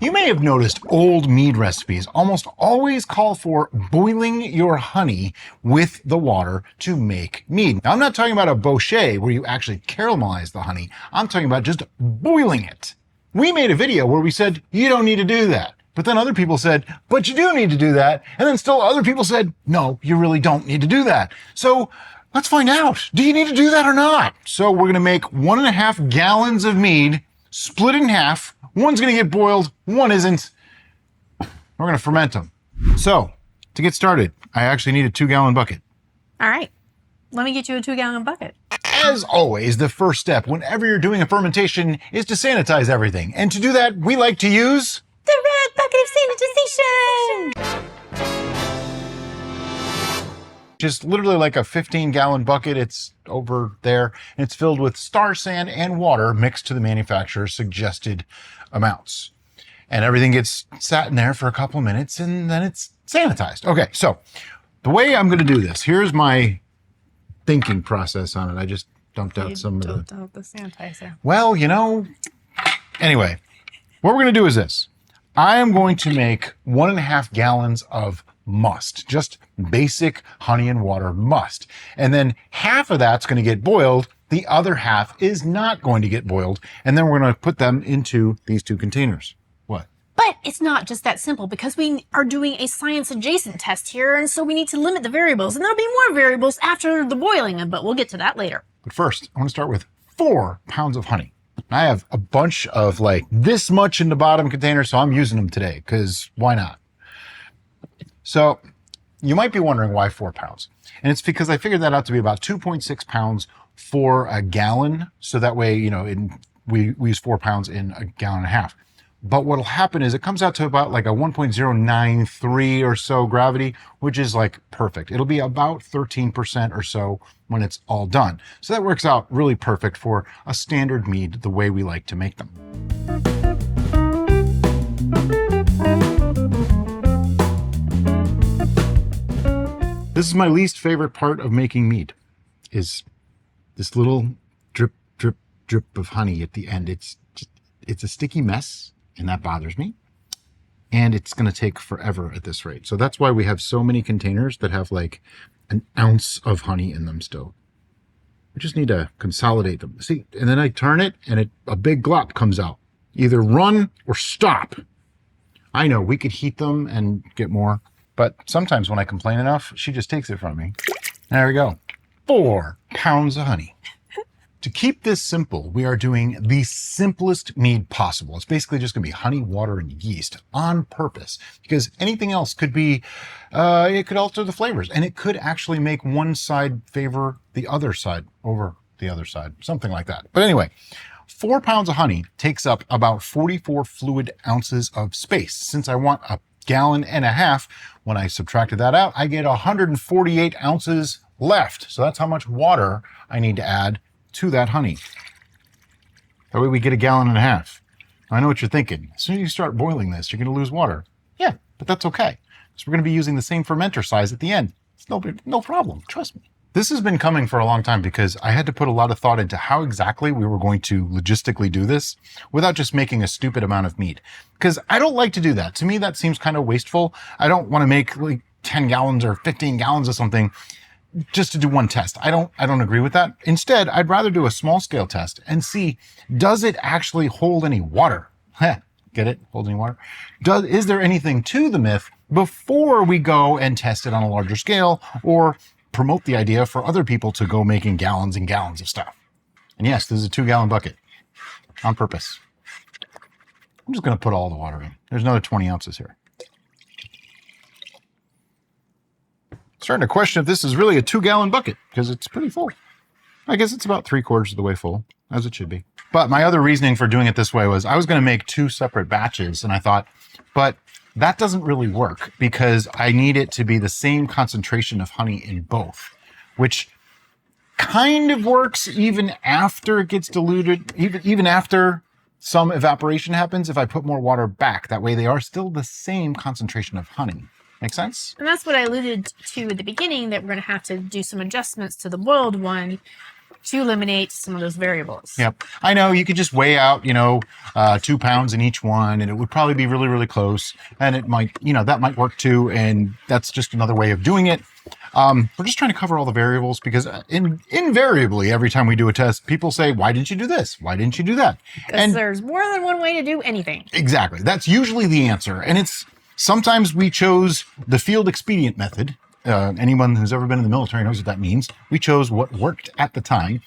You may have noticed old mead recipes almost always call for boiling your honey with the water to make mead. Now, I'm not talking about a bochet where you actually caramelize the honey. I'm talking about just boiling it. We made a video where we said, you don't need to do that. But then other people said, but you do need to do that. And then still other people said, no, you really don't need to do that. So let's find out. Do you need to do that or not? So we're going to make 1.5 gallons of mead, split it in half. One's going to get boiled, one isn't. We're going to ferment them. So to get started, I actually need a 2-gallon bucket. All right. Let me get you a 2-gallon bucket. As always, the first step whenever you're doing a fermentation is to sanitize everything. And to do that, we like to use the red bucket of sanitation. Just literally like a 15-gallon bucket. It's over there, and it's filled with star sand and water mixed to the manufacturer's suggested amounts. And everything gets sat in there for a couple minutes, and then it's sanitized. Okay, so the way I'm going to do this, here's my thinking process on it. I just dumped out some of the... Dumped out the sanitizer. Well, you know, anyway, what we're going to do is this. I am going to make 1.5 gallons of must, just basic honey and water must. And then half of that's going to get boiled. The other half is not going to get boiled. And then we're going to put them into these 2 containers. What? But it's not just that simple, because we are doing a science adjacent test here, and so we need to limit the variables, and there'll be more variables after the boiling, but we'll get to that later. But first, I want to start with 4 pounds of honey. I have a bunch of like this much in the bottom container, so I'm using them today, because why not? So you might be wondering why 4 pounds. And it's because I figured that out to be about 2.6 pounds for a gallon. So that way, you know, we use 4 pounds in a gallon and a half. But what'll happen is it comes out to about like a 1.093 or so gravity, which is like perfect. It'll be about 13% or so when it's all done. So that works out really perfect for a standard mead, the way we like to make them. This is my least favorite part of making mead, is this little drip, drip, drip of honey at the end. It's a sticky mess, and that bothers me. And it's going to take forever at this rate. So that's why we have so many containers that have like an ounce of honey in them still. We just need to consolidate them. See, and then I turn it, and a big glop comes out. Either run or stop. I know we could heat them and get more, but sometimes when I complain enough, she just takes it from me. There we go. 4 pounds of honey. To keep this simple, we are doing the simplest mead possible. It's basically just going to be honey, water, and yeast on purpose, because anything else could be, it could alter the flavors, and it could actually make one side favor the other side over the other side, something like that. But anyway, 4 pounds of honey takes up about 44 fluid ounces of space. Since I want a gallon and a half, when I subtracted that out, I get 148 ounces left. So that's how much water I need to add to that honey. That way we get a gallon and a half. I know what you're thinking. As soon as you start boiling this, you're going to lose water. Yeah, but that's okay. So we're going to be using the same fermenter size at the end. It's no problem. Trust me. This has been coming for a long time because I had to put a lot of thought into how exactly we were going to logistically do this without just making a stupid amount of mead. Because I don't like to do that. To me, that seems kind of wasteful. I don't want to make like 10 gallons or 15 gallons of something just to do one test. I don't agree with that. Instead, I'd rather do a small scale test and see, does it actually hold any water? Get it? Hold any water? Is there anything to the myth before we go and test it on a larger scale, or promote the idea for other people to go making gallons and gallons of stuff? And yes, this is a 2-gallon bucket on purpose. I'm just going to put all the water in. There's another 20 ounces here. Starting to question if this is really a 2-gallon bucket, because it's pretty full. I guess it's about 3/4 of the way full, as it should be. But my other reasoning for doing it this way was I was going to make 2 separate batches, and I thought, but that doesn't really work because I need it to be the same concentration of honey in both, which kind of works even after it gets diluted, even after some evaporation happens. If I put more water back, that way they are still the same concentration of honey. Make sense? And that's what I alluded to at the beginning, that we're going to have to do some adjustments to the boiled one to eliminate some of those variables. Yep. I know you could just weigh out, 2 pounds in each one, and it would probably be really, really close. And it might, that might work too. And that's just another way of doing it. We're just trying to cover all the variables because invariably, every time we do a test, people say, why didn't you do this? Why didn't you do that? Because there's more than one way to do anything. Exactly. That's usually the answer. And sometimes we chose the field expedient method. Anyone who's ever been in the military knows what that means. We chose what worked at the time.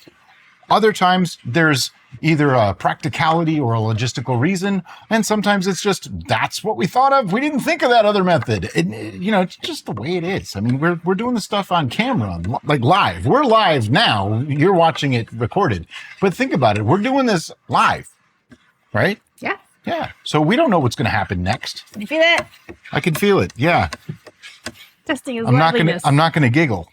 Other times there's either a practicality or a logistical reason. And sometimes it's just, that's what we thought of. We didn't think of that other method. It's just the way it is. I mean, we're doing the stuff on camera, like live. We're live now. You're watching it recorded. But think about it. We're doing this live, right? Yeah. Yeah. So we don't know what's going to happen next. Can you feel that? I can feel it. Yeah. Testing is I'm not gonna giggle.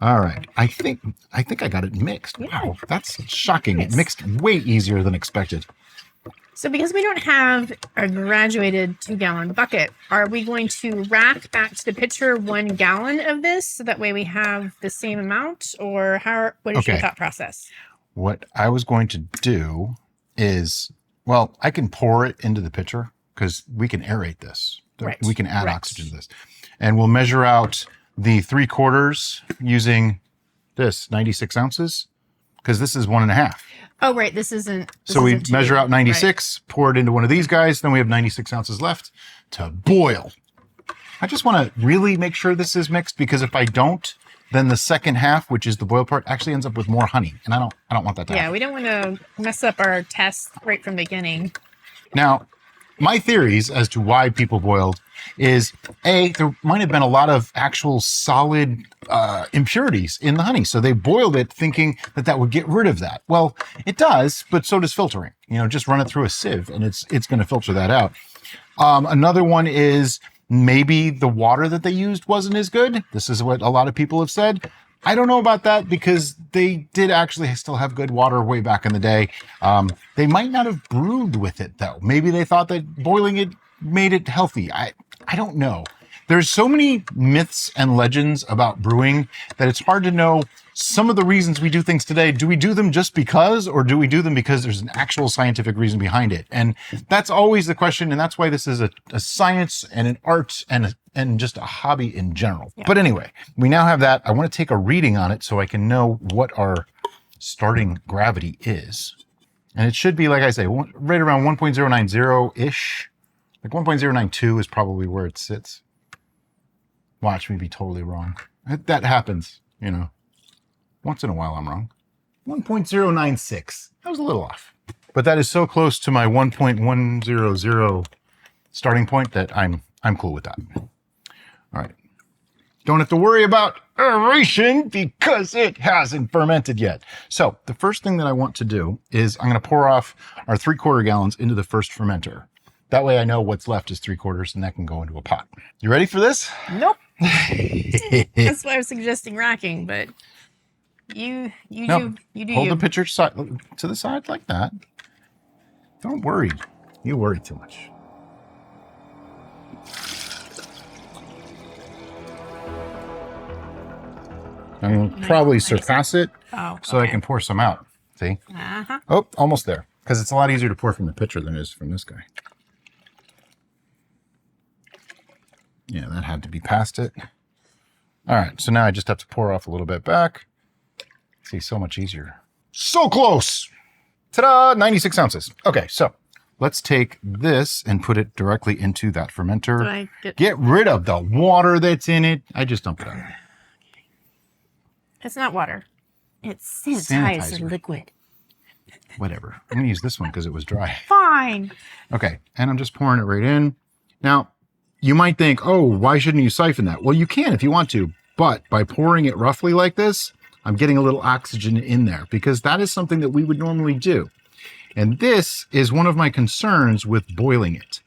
All right. I think I got it mixed. Yeah. Wow, that's shocking. Nice. It mixed way easier than expected. So because we don't have a graduated 2-gallon bucket, are we going to rack back to the pitcher 1 gallon of this so that way we have the same amount, or what is your thought process? What I was going to do is, I can pour it into the pitcher because we can aerate this. Right. We can add oxygen to this. And we'll measure out the 3/4 using this 96 ounces because this is 1.5. Oh, right. This isn't. So we measure out 96, pour it into one of these guys. Then we have 96 ounces left to boil. I just want to really make sure this is mixed because if I don't, then the second half, which is the boil part, actually ends up with more honey. And I don't want that to happen. Yeah, we don't want to mess up our test right from the beginning. Now, my theories as to why people boiled is there might have been a lot of actual solid impurities in the honey. So they boiled it thinking that would get rid of that. Well, it does, but so does filtering. Just run it through a sieve and it's going to filter that out. Another one is maybe the water that they used wasn't as good. This is what a lot of people have said. I don't know about that because they did actually still have good water way back in the day. They might not have brewed with it though. Maybe they thought that boiling it made it healthy. I don't know. There's so many myths and legends about brewing that it's hard to know some of the reasons we do things today. Do we do them just because, or do we do them because there's an actual scientific reason behind it? And that's always the question. And that's why this is a science and an art and just a hobby in general. Yeah. But anyway, we now have that. I want to take a reading on it so I can know what our starting gravity is. And it should be, like I say, right around 1.090-ish. Like 1.092 is probably where it sits. Watch me be totally wrong. That happens, Once in a while I'm wrong. 1.096. I was a little off. But that is so close to my 1.100 starting point that I'm cool with that. All right. Don't have to worry about aeration because it hasn't fermented yet. So the first thing that I want to do is I'm going to pour off our 3/4 gallons into the first fermenter. That way I know what's left is 3/4 and that can go into a pot. You ready for this? Nope. That's why I was suggesting racking, but you do Hold the pitcher to the side like that. Don't worry. You worry too much. I'm going to probably surpass it so I can pour some out. See? Uh-huh. Oh, almost there. Because it's a lot easier to pour from the pitcher than it is from this guy. Yeah, that had to be past it. All right, so now I just have to pour off a little bit back. See, so much easier. So close! Ta-da! 96 ounces. Okay, so let's take this and put it directly into that fermenter. Get rid of the water that's in it. I just dumped it out. It's not water. It's sanitizer liquid. Whatever. I'm going to use this one because it was dry. Fine. Okay, and I'm just pouring it right in. Now, you might think, oh, why shouldn't you siphon that? Well, you can if you want to, but by pouring it roughly like this, I'm getting a little oxygen in there because that is something that we would normally do. And this is one of my concerns with boiling it.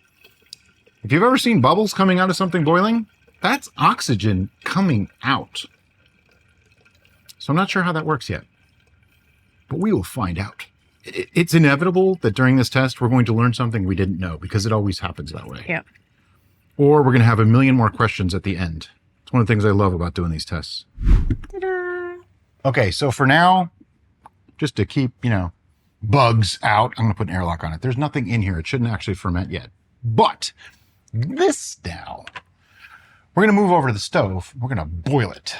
If you've ever seen bubbles coming out of something boiling, that's oxygen coming out. So I'm not sure how that works yet, but we will find out. It's inevitable that during this test, we're going to learn something we didn't know because it always happens that way. Yeah. Or we're going to have a million more questions at the end. It's one of the things I love about doing these tests. Ta-da! Okay, so for now, just to keep, bugs out, I'm going to put an airlock on it. There's nothing in here. It shouldn't actually ferment yet. But this now, we're going to move over to the stove. We're going to boil it.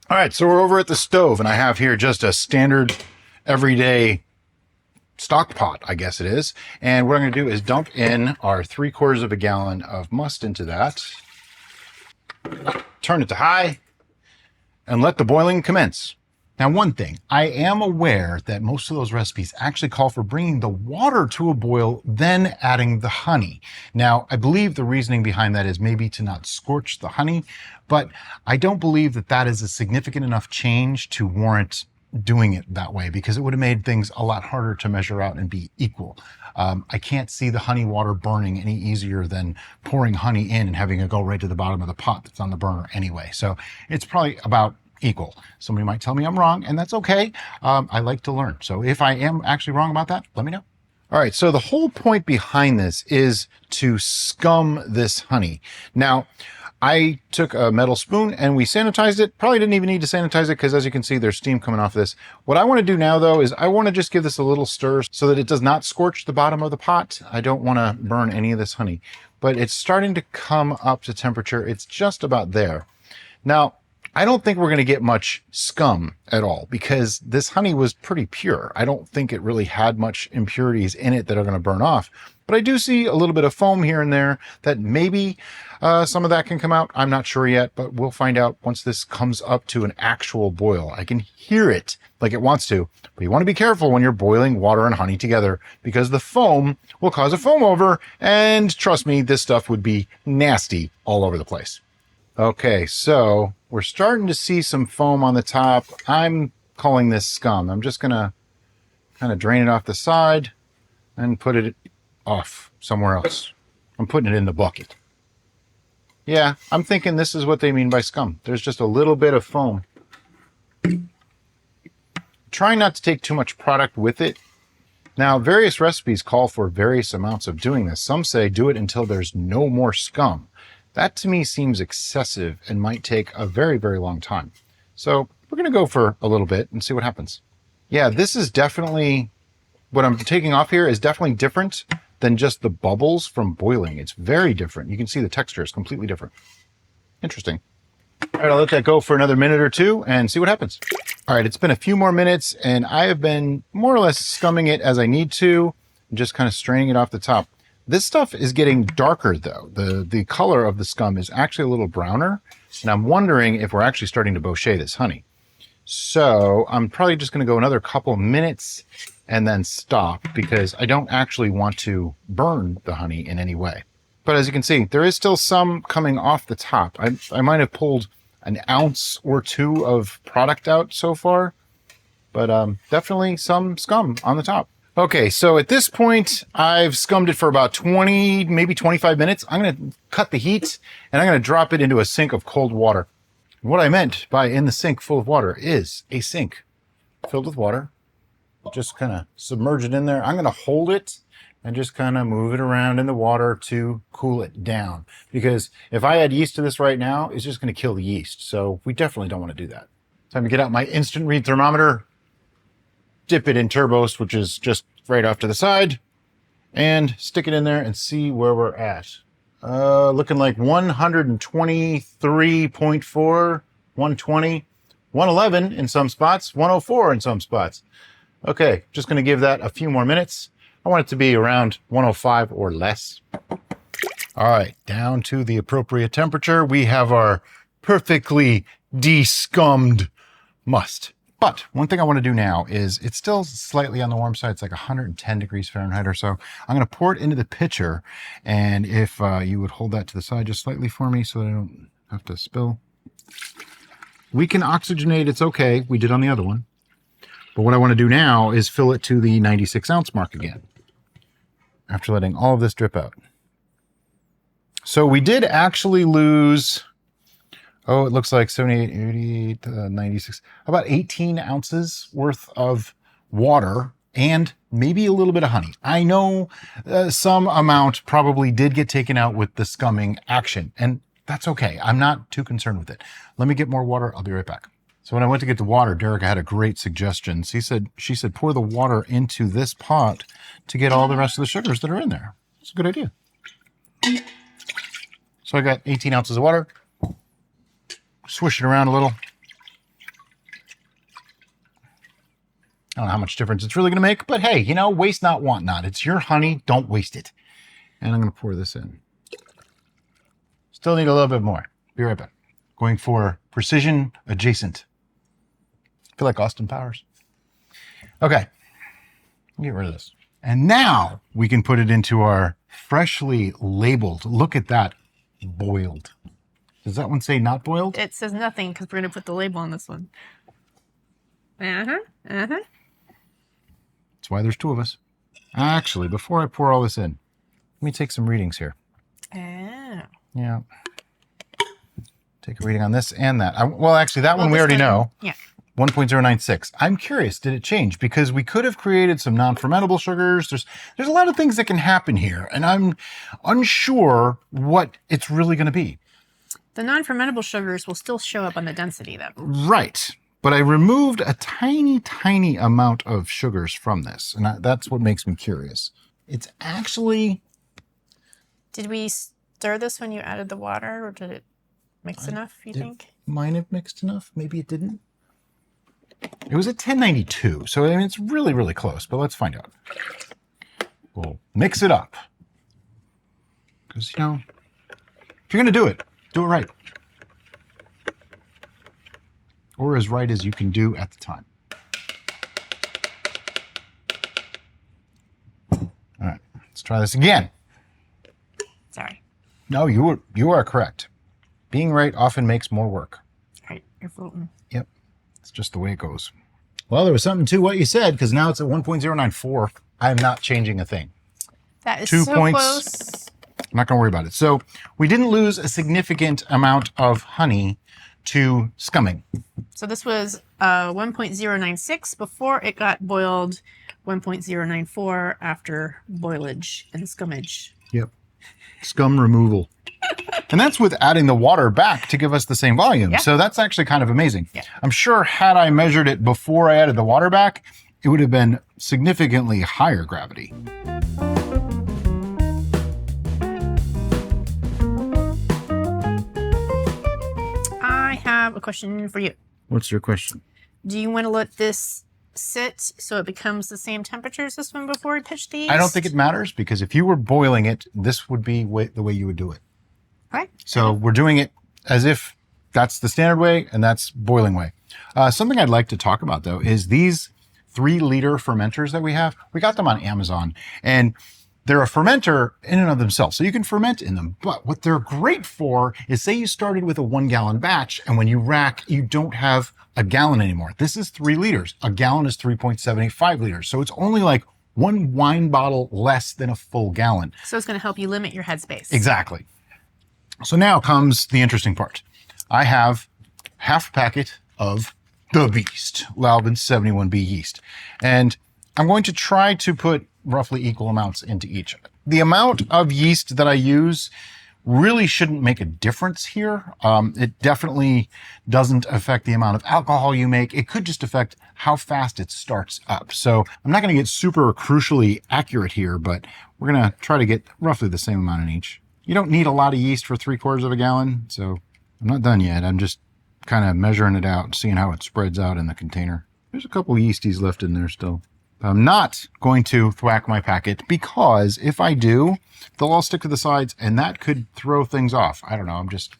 All right, so we're over at the stove, and I have here just a standard everyday stock pot, I guess it is. And what I'm going to do is dump in our 3/4 of a gallon of must into that. Turn it to high and let the boiling commence. Now, one thing, I am aware that most of those recipes actually call for bringing the water to a boil, then adding the honey. Now, I believe the reasoning behind that is maybe to not scorch the honey, but I don't believe that that is a significant enough change to warrant doing it that way, because it would have made things a lot harder to measure out and be equal. I can't see the honey water burning any easier than pouring honey in and having it go right to the bottom of the pot that's on the burner anyway. So it's probably about equal. Somebody might tell me I'm wrong, and that's okay. I like to learn. So if I am actually wrong about that, let me know. All right, so the whole point behind this is to scum this honey. Now, I took a metal spoon and we sanitized it. Probably didn't even need to sanitize it because, as you can see, there's steam coming off this. What I want to do now, though, is I want to just give this a little stir so that it does not scorch the bottom of the pot. I don't want to burn any of this honey, but it's starting to come up to temperature. It's just about there. Now, I don't think we're going to get much scum at all because this honey was pretty pure. I don't think it really had much impurities in it that are going to burn off. But I do see a little bit of foam here and there that maybe some of that can come out. I'm not sure yet, but we'll find out once this comes up to an actual boil. I can hear it like it wants to, but you want to be careful when you're boiling water and honey together because the foam will cause a foam over, and trust me, this stuff would be nasty all over the place. Okay, so we're starting to see some foam on the top. I'm calling this scum. I'm just going to kind of drain it off the side and put it off somewhere else. I'm putting it in the bucket. Yeah, I'm thinking this is what they mean by scum. There's just a little bit of foam. Try not to take too much product with it. Now, various recipes call for various amounts of doing this. Some say do it until there's no more scum. That to me seems excessive and might take a very, very long time. So we're going to go for a little bit and see what happens. Yeah, this is definitely, what I'm taking off here is definitely different than just the bubbles from boiling. It's very different. You can see the texture is completely different. Interesting. All right, I'll let that go for another minute or two and see what happens. All right, it's been a few more minutes and I have been more or less scumming it as I need to, and just kind of straining it off the top. This stuff is getting darker though. The color of the scum is actually a little browner, and I'm wondering if we're actually starting to bochet this honey. So I'm probably just going to go another couple minutes and then stop because I don't actually want to burn the honey in any way. But as you can see, there is still some coming off the top. I might have pulled an ounce or two of product out so far, but definitely some scum on the top. Okay, so at this point, I've scummed it for about 20, maybe 25 minutes. I'm going to cut the heat and I'm going to drop it into a sink of cold water. What I meant by in the sink full of water is a sink filled with water. Just kind of submerge it in there. I'm going to hold it and just kind of move it around in the water to cool it down. Because if I add yeast to this right now, it's just going to kill the yeast. So we definitely don't want to do that. Time to get out my instant read thermometer, dip it in turbos, which is just right off to the side, and stick it in there and see where we're at. Looking like 123.4, 120, 111 in some spots, 104 in some spots. Okay, just going to give that a few more minutes. I want it to be around 105 or less. All right, down to the appropriate temperature. We have our perfectly de-scummed must. But one thing I want to do now is, it's still slightly on the warm side. It's like 110 degrees Fahrenheit or so. I'm going to pour it into the pitcher. And if you would hold that to the side just slightly for me so that I don't have to spill. We can oxygenate. It's okay. We did on the other one. But what I want to do now is fill it to the 96 ounce mark again, after letting all of this drip out. So we did actually lose, it looks like 78, 88, 96, about 18 ounces worth of water and maybe a little bit of honey. I know some amount probably did get taken out with the scumming action, and that's okay. I'm not too concerned with it. Let me get more water. I'll be right back. So when I went to get the water, Derek had a great suggestion. She said, pour the water into this pot to get all the rest of the sugars that are in there. It's a good idea. So I got 18 ounces of water. Swish it around a little. I don't know how much difference it's really going to make, but hey, you know, waste not, want not. It's your honey. Don't waste it. And I'm going to pour this in. Still need a little bit more. Be right back. Going for precision adjacent. I feel like Austin Powers. Okay. Get rid of this. And now we can put it into our freshly labeled. Look at that. Boiled. Does that one say not boiled? It says nothing because we're going to put the label on this one. That's why there's two of us. Actually, before I pour all this in, let me take some readings here. Oh. Yeah. Take a reading on this and that. Well, actually, that one we already know. Yeah. 1.096. I'm curious, did it change? Because we could have created some non-fermentable sugars. There's a lot of things that can happen here, and I'm unsure what it's really going to be. The non-fermentable sugars will still show up on the density, though. Right. But I removed a tiny, tiny amount of sugars from this, and that's what makes me curious. It's actually... Did we stir this when you added the water, or did it mix enough, you think? Might have mixed enough. Maybe it didn't. It was at 1092, so I mean, it's really, really close, but let's find out. We'll mix it up. Because, you know, if you're going to do it right. Or as right as you can do at the time. All right, let's try this again. Sorry. No, you are correct. Being right often makes more work. All right, you're floating. Yep, it's just the way it goes. Well, there was something to what you said, because now it's at 1.094. I am not changing a thing. That is 2 so points. close. I'm not going to worry about it. So we didn't lose a significant amount of honey to scumming. So this was 1.096 before it got boiled, 1.094 after boilage and scummage. Yep. Scum removal. And that's with adding the water back to give us the same volume. Yeah. So that's actually kind of amazing. Yeah. I'm sure had I measured it before I added the water back, it would have been significantly higher gravity. I have a question for you. What's your question? Do you want to let this sit so it becomes the same temperature as this one before we pitch the yeast? I don't think it matters, because if you were boiling it, this would be the way you would do it. Okay. So we're doing it as if that's the standard way and that's boiling way. Something I'd like to talk about, though, is these 3-liter fermenters that we have. We got them on Amazon, and they're a fermenter in and of themselves, so you can ferment in them. But what they're great for is, say you started with a 1-gallon batch, and when you rack, you don't have a gallon anymore. This is 3 liters. A gallon is 3.75 liters. So it's only like 1 wine bottle less than a full gallon. So it's going to help you limit your headspace. Exactly. So now comes the interesting part. I have half a packet of the beast, Lalvin 71B yeast. And I'm going to try to put roughly equal amounts into each. The amount of yeast that I use really shouldn't make a difference here. It definitely doesn't affect the amount of alcohol you make. It could just affect how fast it starts up. So I'm not going to get super crucially accurate here, but we're going to try to get roughly the same amount in each. You don't need a lot of yeast for 3/4 of a gallon, so I'm not done yet. I'm just kind of measuring it out, seeing how it spreads out in the container. There's a couple yeasties left in there still. I'm not going to thwack my packet, because if I do, they'll all stick to the sides, and that could throw things off. I don't know. I'm just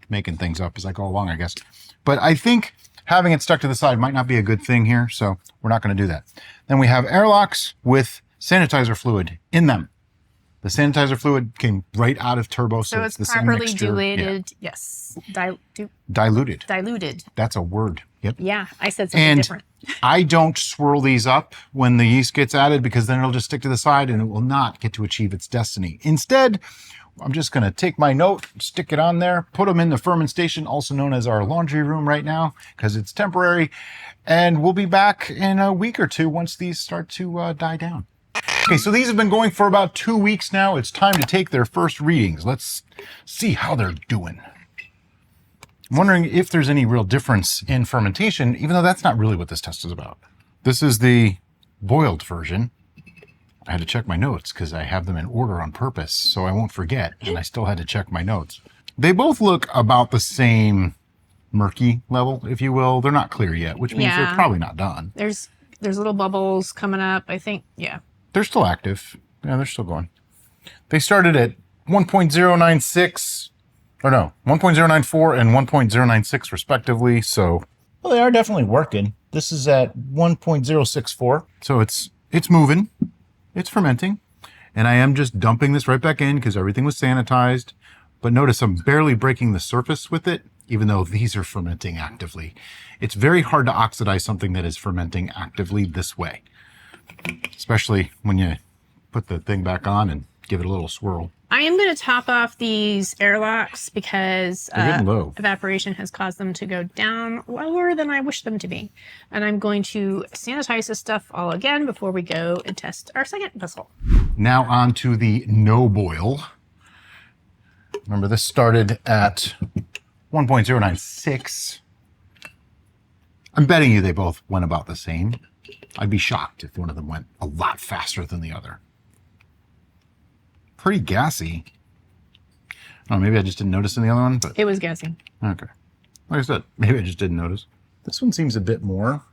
making things up as I go along, I guess. But I think having it stuck to the side might not be a good thing here, so we're not going to do that. Then we have airlocks with sanitizer fluid in them. The sanitizer fluid came right out of turbo, so it's the same properly mixture. diluted. Yeah. Yes. Diluted. Diluted. That's a word. Yep. Yeah, I said something And different. I don't swirl these up when the yeast gets added, because then it'll just stick to the side and it will not get to achieve its destiny. Instead, I'm just going to take my note, stick it on there, put them in the fermentation, also known as our laundry room right now, because it's temporary. And we'll be back in a week or two once these start to die down. Okay, so these have been going for about 2 weeks now. It's time to take their first readings. Let's see how they're doing. I'm wondering if there's any real difference in fermentation, even though that's not really what this test is about. This is the boiled version. I had to check my notes because I have them in order on purpose so I won't forget, and I still had to check my notes. They both look about the same murky level, if you will. They're not clear yet, which means they're probably not done. There's little bubbles coming up, I think. Yeah. They're still active. Yeah, they're still going. They started at 1.096, or no, 1.094 and 1.096 respectively. So, well, they are definitely working. This is at 1.064. So it's moving. It's fermenting. And I am just dumping this right back in because everything was sanitized. But notice I'm barely breaking the surface with it, even though these are fermenting actively. It's very hard to oxidize something that is fermenting actively this way, especially when you put the thing back on and give it a little swirl. I am going to top off these airlocks because They're getting low. Evaporation has caused them to go down lower than I wish them to be. And I'm going to sanitize this stuff all again before we go and test our second vessel. Now on to the no boil. Remember, this started at 1.096. I'm betting you they both went about the same. I'd be shocked if one of them went a lot faster than the other. Pretty gassy. Oh, maybe I just didn't notice in the other one, but It was gassy. okay. Like I said, maybe I just didn't notice. This one seems a bit more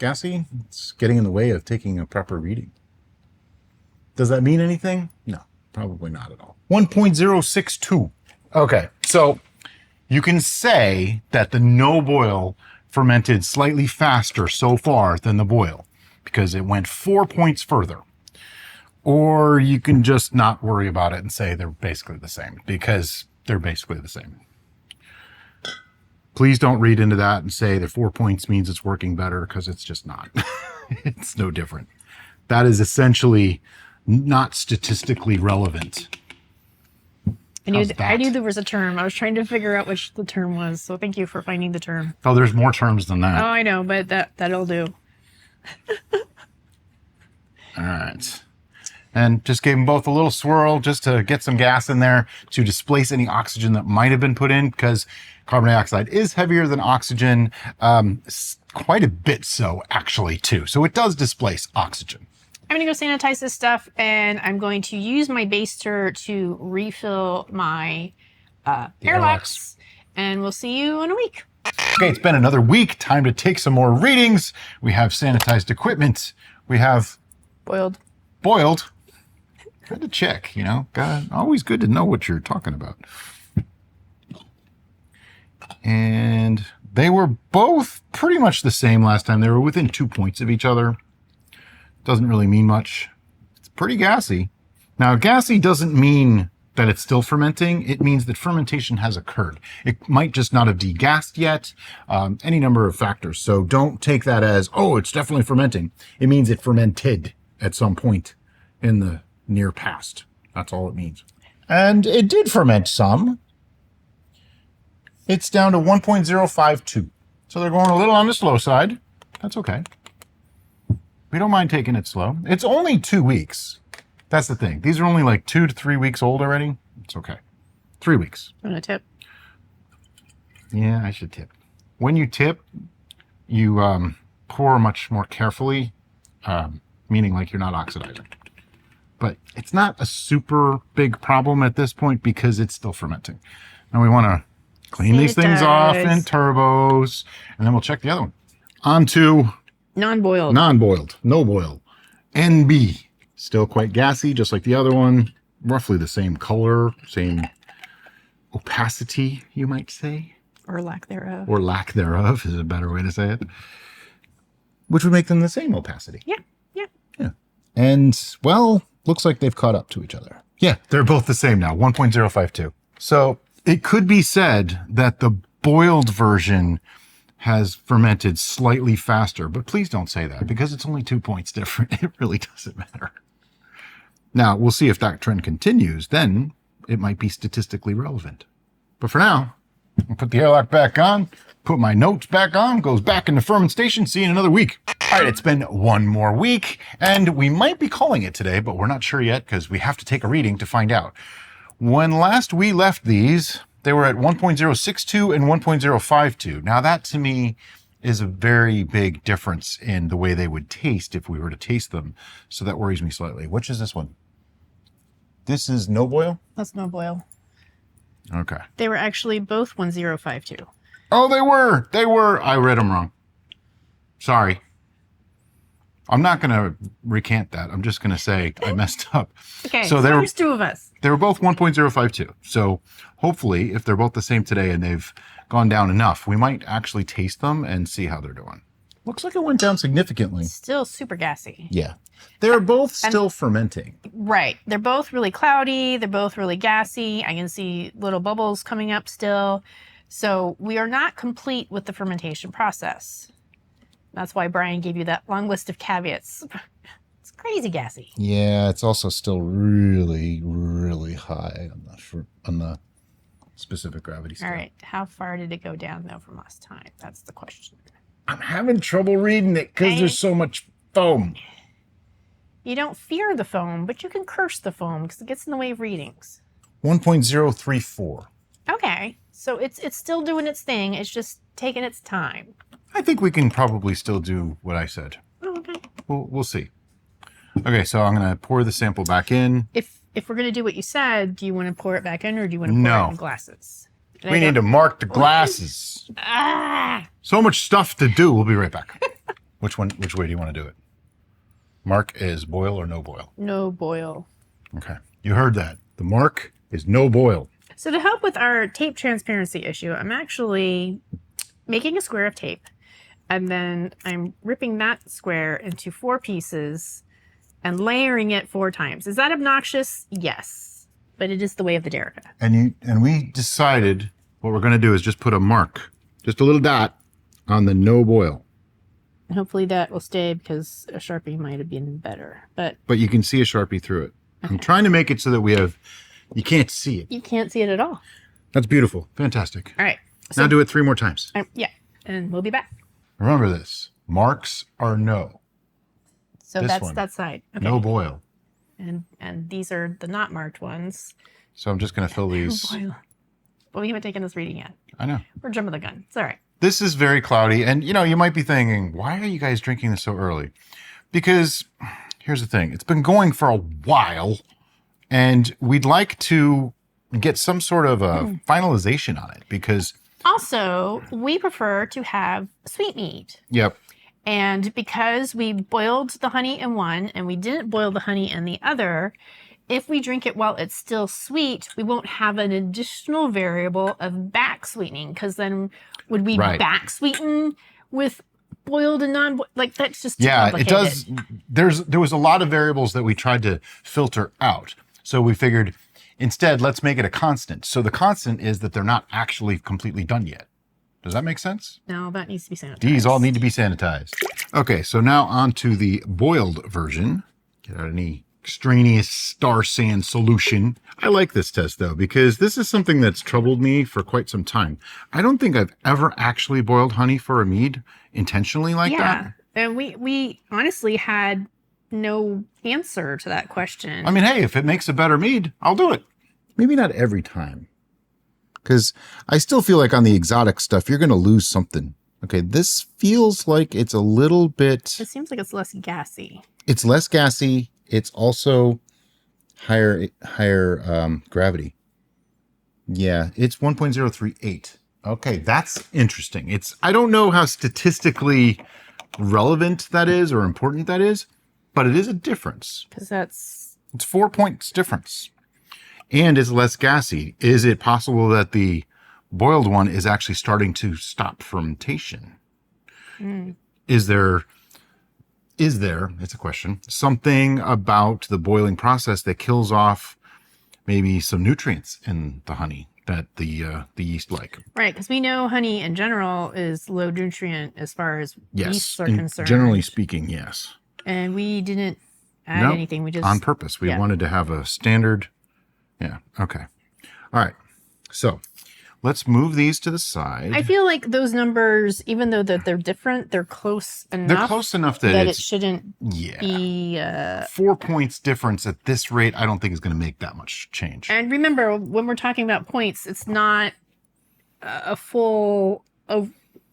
gassy. It's getting in the way of taking a proper reading. Does that mean anything? No, probably not at all. 1.062. Okay, so you can say that the no boil fermented slightly faster so far than the boil because it went 4 points further. Or you can just not worry about it and say they're basically the same because they're basically the same. Please don't read into that and say that 4 points means it's working better because it's just not. It's no different. That is essentially not statistically relevant. I knew there was a term. I was trying to figure out which the term was. So thank you for finding the term. Oh, there's more terms than that. Oh, I know, but that'll do. All right. And just gave them both a little swirl just to get some gas in there to displace any oxygen that might have been put in because carbon dioxide is heavier than oxygen, quite a bit so actually too. So it does displace oxygen. I'm going to go sanitize this stuff and I'm going to use my baster to refill my airlocks and we'll see you in a week. Okay, it's been another week. Time to take some more readings. We have sanitized equipment. We have Boiled. Had to check, you know. God, always good to know what you're talking about. And they were both pretty much the same last time. They were within 2 points of each other. Doesn't really mean much. It's pretty gassy. Now, gassy doesn't mean that it's still fermenting. It means that fermentation has occurred. It might just not have degassed yet. Any number of factors. So don't take that as, oh, it's definitely fermenting. It means it fermented at some point in the near past. That's all it means. And it did ferment some. It's down to 1.052. So they're going a little on the slow side. That's okay. We don't mind taking it slow. It's only 2 weeks. That's the thing. These are only like 2 to 3 weeks old already. It's okay. 3 weeks. I'm going to tip. Yeah, I should tip. When you tip, you pour much more carefully, meaning like you're not oxidizing. But it's not a super big problem at this point because it's still fermenting. Now we want to clean these things off in turbos, and then we'll check the other one. On to non-boiled. No boil. NB. Still quite gassy, just like the other one. Roughly the same color, same opacity, you might say. Or lack thereof. Or lack thereof is a better way to say it. Which would make them the same opacity. Yeah. And, well, looks like they've caught up to each other. Yeah, they're both the same now, 1.052. So it could be said that the boiled version has fermented slightly faster, but please don't say that because it's only 2 points different. It really doesn't matter. Now, we'll see if that trend continues. Then it might be statistically relevant. But for now, I'll put the airlock back on, put my notes back on, goes back into fermentation. See you in another week. All right, it's been one more week, and we might be calling it today, but we're not sure yet because we have to take a reading to find out. When last we left these, They were at 1.062 and 1.052. Now that to me is a very big difference in the way they would taste if we were to taste them. So that worries me slightly. Which is this one? This is no boil? That's no boil. Okay. They were actually both 1052. Oh, they were. They were. I read them wrong. Sorry. I'm not going to recant that. I'm just going to say I messed up. Okay, so there's two of us. They were both 1.052. So hopefully, if they're both the same today and they've gone down enough, we might actually taste them and see how they're doing. Looks like it went down significantly. Still super gassy. Yeah. They're both still fermenting. Right. They're both really cloudy. They're both really gassy. I can see little bubbles coming up still. So we are not complete with the fermentation process. That's why Brian gave you that long list of caveats. It's crazy gassy. Yeah, it's also still really, really high on the specific gravity scale. All right. How far did it go down, though, from last time? That's the question. I'm having trouble reading it because there's so much foam. You don't fear the foam, but you can curse the foam because it gets in the way of readings. 1.034. Okay. So it's still doing its thing. It's just taking its time. I think we can probably still do what I said. Oh, okay. We'll see. Okay, so I'm going to pour the sample back in. If we're going to do what you said, do you want to pour it back in or do you want to pour it in glasses? We need to mark the glasses. So much stuff to do. We'll be right back. Which way do you want to do it? Mark is boil or no boil? No boil. Okay. You heard that. The mark is no boil. So to help with our tape transparency issue, I'm actually making a square of tape. And then I'm ripping that square into 4 pieces and layering it 4 times. Is that obnoxious? Yes. But it is the way of the Derica. And we decided what we're going to do is just put a mark, just a little dot on the no boil. And hopefully that will stay because a Sharpie might have been better. But you can see a Sharpie through it. Okay. I'm trying to make it so that you can't see it. You can't see it at all. That's beautiful. Fantastic. All right. So, now do it 3 more times. Yeah. And we'll be back. Remember this. Marks are no. So that's that side. Okay. No boil. And these are the not marked ones. So I'm just going to fill these. Boil. But we haven't taken this reading yet. I know. We're jumping the gun. It's all right. This is very cloudy. And, you might be thinking, why are you guys drinking this so early? Because here's the thing. It's been going for a while. And we'd like to get some sort of a finalization on it. Because also, we prefer to have sweet mead. Yep. And because we boiled the honey in one and we didn't boil the honey in the other, if we drink it while it's still sweet, we won't have an additional variable of back sweetening. Because then would we back sweeten with boiled and non-boiled? Like, that's just too complicated. It does. There was a lot of variables that we tried to filter out. So we figured instead, let's make it a constant. So the constant is that they're not actually completely done yet. Does that make sense? No, that needs to be sanitized. These all need to be sanitized. Okay, so now on to the boiled version. Get out any extraneous star sand solution. I like this test though, because this is something that's troubled me for quite some time. I don't think I've ever actually boiled honey for a mead intentionally like that. And we honestly had no answer to that question. I mean, hey, if it makes a better mead, I'll do it. Maybe not every time. Because I still feel like on the exotic stuff, you're going to lose something. Okay, this feels like it's a little bit... It seems like it's less gassy. It's less gassy. It's also higher gravity. Yeah, it's 1.038. Okay, that's interesting. I don't know how statistically relevant that is or important that is, but it is a difference. Because it's 4 points difference. And it's less gassy. Is it possible that the boiled one is actually starting to stop fermentation? Is there, it's a question, something about the boiling process that kills off maybe some nutrients in the honey that the yeast like? Right, because we know honey in general is low nutrient as far as yeasts are concerned. Generally speaking, yes. And we didn't add anything. We just on purpose. We wanted to have a standard. Yeah. Okay. All right. So let's move these to the side. I feel like those numbers, even though that they're different, they're close enough. They're close enough that it shouldn't be 4 points difference at this rate. I don't think is going to make that much change. And remember, when we're talking about points, it's not a full of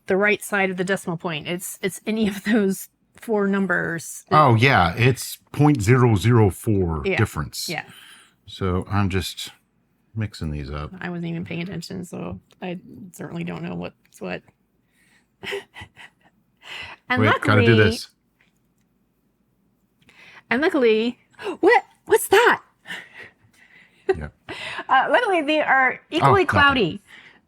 the right side of the decimal point. It's any of those 4 numbers. Oh yeah, it's 0.004 difference. Yeah. So I'm just mixing these up. I wasn't even paying attention, so I certainly don't know what's what. And wait, luckily, gotta do this. And luckily, what's that? Yeah. Luckily, they are equally cloudy. Nothing.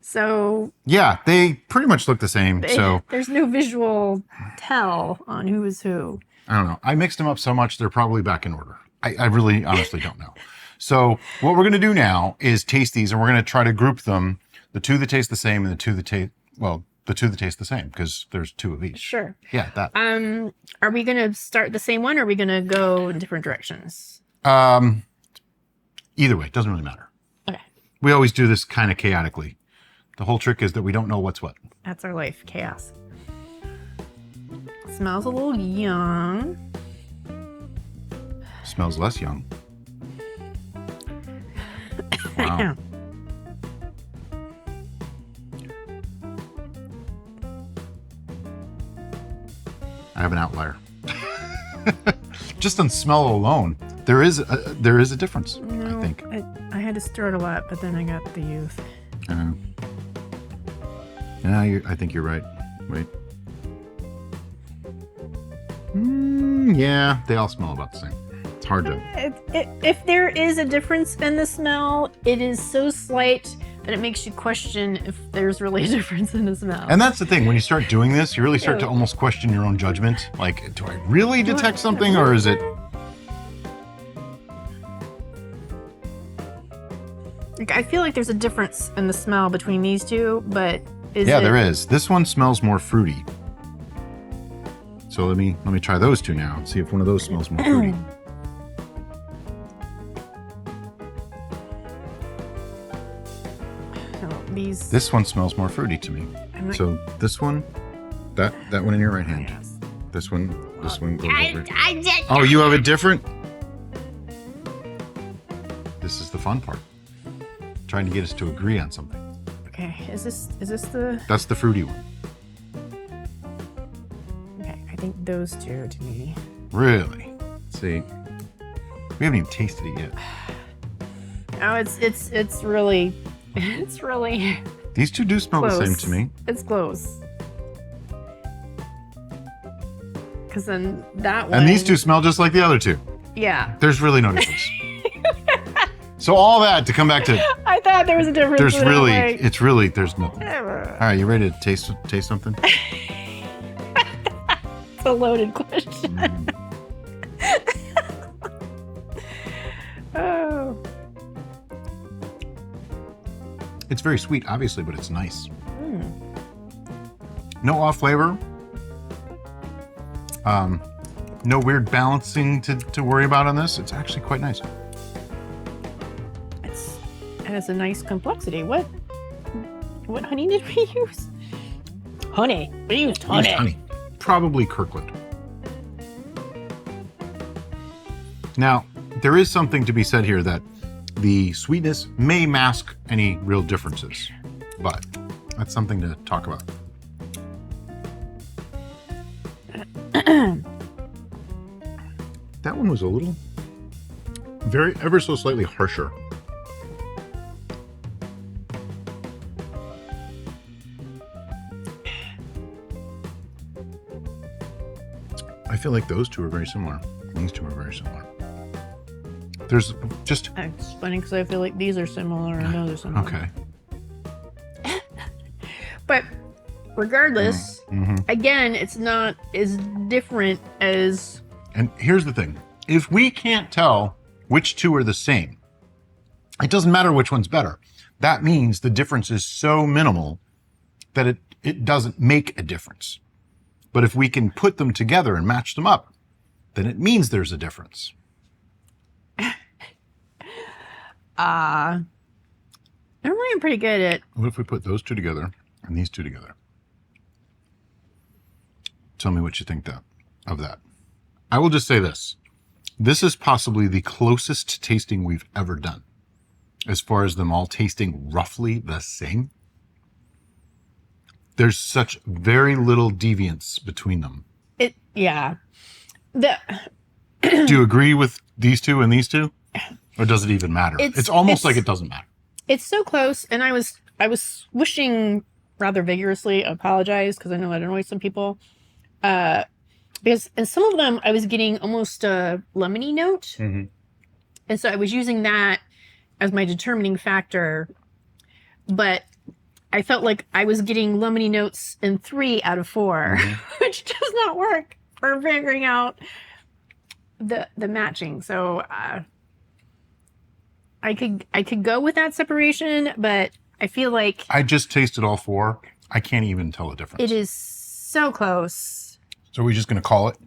So yeah, they pretty much look the same. So there's no visual tell on who is who. I don't know. I mixed them up so much they're probably back in order. I really honestly don't know. So what we're going to do now is taste these, and we're going to try to group them, the 2 that taste the same and the 2 that taste, well, the 2 that taste the same, because there's 2 of each. Sure. Yeah, that. Are we going to start the same one, or are we going to go in different directions? Either way, it doesn't really matter. Okay. We always do this kind of chaotically. The whole trick is that we don't know what's what. That's our life, chaos. Smells a little young. Smells less young. Wow. I have an outlier. Just on smell alone, there is a difference. No, I think. I had to stir it a lot, but then I got the youth. Yeah, I think you're right. Wait. Yeah, they all smell about the same. It's hard to. If there is a difference in the smell, it is so slight that it makes you question if there's really a difference in the smell. And that's the thing. When you start doing this, you really start to almost question your own judgment. Like, do I really detect something, or is it? Like, I feel like there's a difference in the smell between these two, but there is. This one smells more fruity. So let me try those 2 now and see if one of those smells more fruity. This one smells more fruity to me. So this one, that one in your right hand. Yes. This one goes over. Oh, you have a different? This is the fun part. Trying to get us to agree on something. Okay, is this the? That's the fruity one. Okay, I think those 2 to me. Really? Let's see. We haven't even tasted it yet. Oh, it's really. It's really These 2 do smell close. the same to me. It's close. Because then that one. And these 2 smell just like the other 2. Yeah. There's really no difference. So all that to come back to. I thought there was a difference. There's really, there's nothing. All right, you ready to taste something? It's a loaded question. Oh. It's very sweet, obviously, but it's nice. No off flavor. No weird balancing to worry about on this. It's actually quite nice. It has a nice complexity. What honey did we use? Honey. We used honey. Probably Kirkland. Now, there is something to be said here that the sweetness may mask any real differences, but that's something to talk about. That one was a little, ever so slightly harsher. I feel like those 2 are very similar. These 2 are very similar. There's just... It's funny because I feel like these are similar and those are similar. Okay. But regardless, again, it's not as different as... And here's the thing. If we can't tell which 2 are the same, it doesn't matter which one's better. That means the difference is so minimal that it doesn't make a difference. But if we can put them together and match them up, then it means there's a difference. Normally I'm pretty good at... What if we put those two together and these two together? Tell me what you think of that. I will just say this. This is possibly the closest tasting we've ever done, as far as them all tasting roughly the same. There's such very little deviance between them. Yeah. Do you agree with these two and these two? Or does it even matter? It's almost like it doesn't matter. It's so close, and I was swishing rather vigorously. I apologize because I know that annoys some people. Because in some of them I was getting almost a lemony note. Mm-hmm. And so I was using that as my determining factor. But I felt like I was getting lemony notes in 3 out of 4, which does not work for figuring out the matching. So I could go with that separation, but I feel like I just tasted all 4. I can't even tell the difference. it is so close. So are we just going to call it?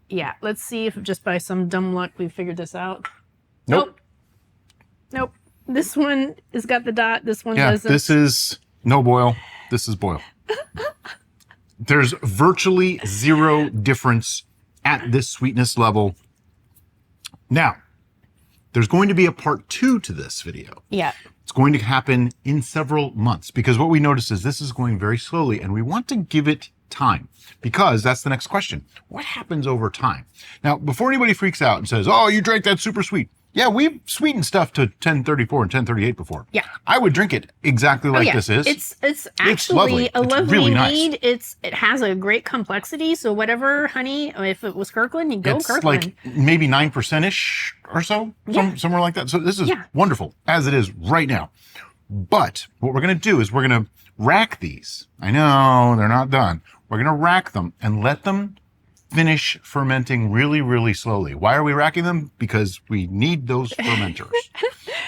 Yeah, let's see if just by some dumb luck we figured this out. Nope. Nope. This one has got the dot. This one Yeah, doesn't. this is no boil. This is boil. There's virtually zero difference at this sweetness level. Now, there's going to be a part 2 to this video. Yeah. It's going to happen in several months because what we notice is this is going very slowly and we want to give it time because that's the next question. What happens over time? Now, before anybody freaks out and says, oh, you drank that super sweet. Yeah, we've sweetened stuff to 1034 and 1038 before. Yeah. I would drink it exactly like this is. It's actually a lovely really nice. mead. It has a great complexity. So whatever honey, if it was Kirkland, you go It's Kirkland. like maybe 9%-ish or so, somewhere like that. So this is wonderful as it is right now. But what we're going to do is we're going to rack these. I know they're not done. We're going to rack them and let them finish fermenting really, really slowly. Why are we racking them? Because we need those fermenters.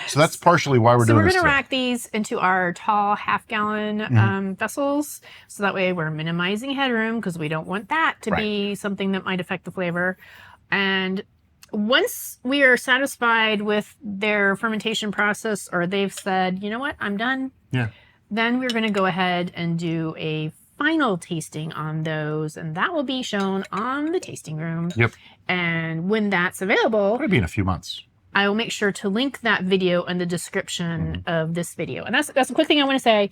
So that's partially why we're doing this. So we're going to rack these into our tall half-gallon vessels. So that way we're minimizing headroom because we don't want that to be something that might affect the flavor. And once we are satisfied with their fermentation process, or they've said, you know what, I'm done. Yeah. Then we're going to go ahead and do a final tasting on those, and that will be shown on the tasting room. Yep. And when that's available, It'll be in a few months. I will make sure to link that video in the description of this video. And that's a quick thing I want to say.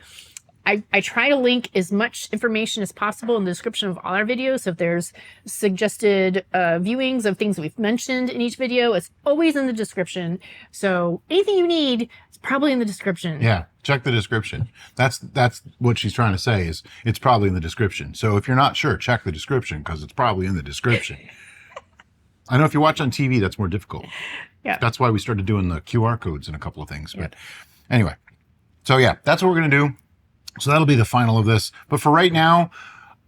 I try to link as much information as possible in the description of all our videos. So if there's suggested viewings of things that we've mentioned in each video, it's always in the description. So anything you need is probably in the description. Yeah, check the description. That's what she's trying to say is it's probably in the description. So if you're not sure, check the description because it's probably in the description. I know if you watch on TV, that's more difficult. Yeah. That's why we started doing the QR codes and a couple of things. But anyway, so yeah, that's what we're going to do. So that'll be the final of this. But for right now,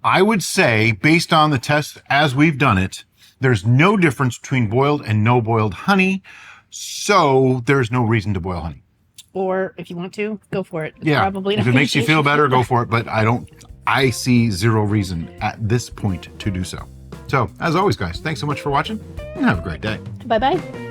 I would say, based on the test as we've done it, there's no difference between boiled and no boiled honey. So there's no reason to boil honey. Or if you want to, go for it. It's Yeah. probably If it makes you feel better, go for it. But I see zero reason at this point to do so. So as always, guys, thanks so much for watching and have a great day. Bye-bye.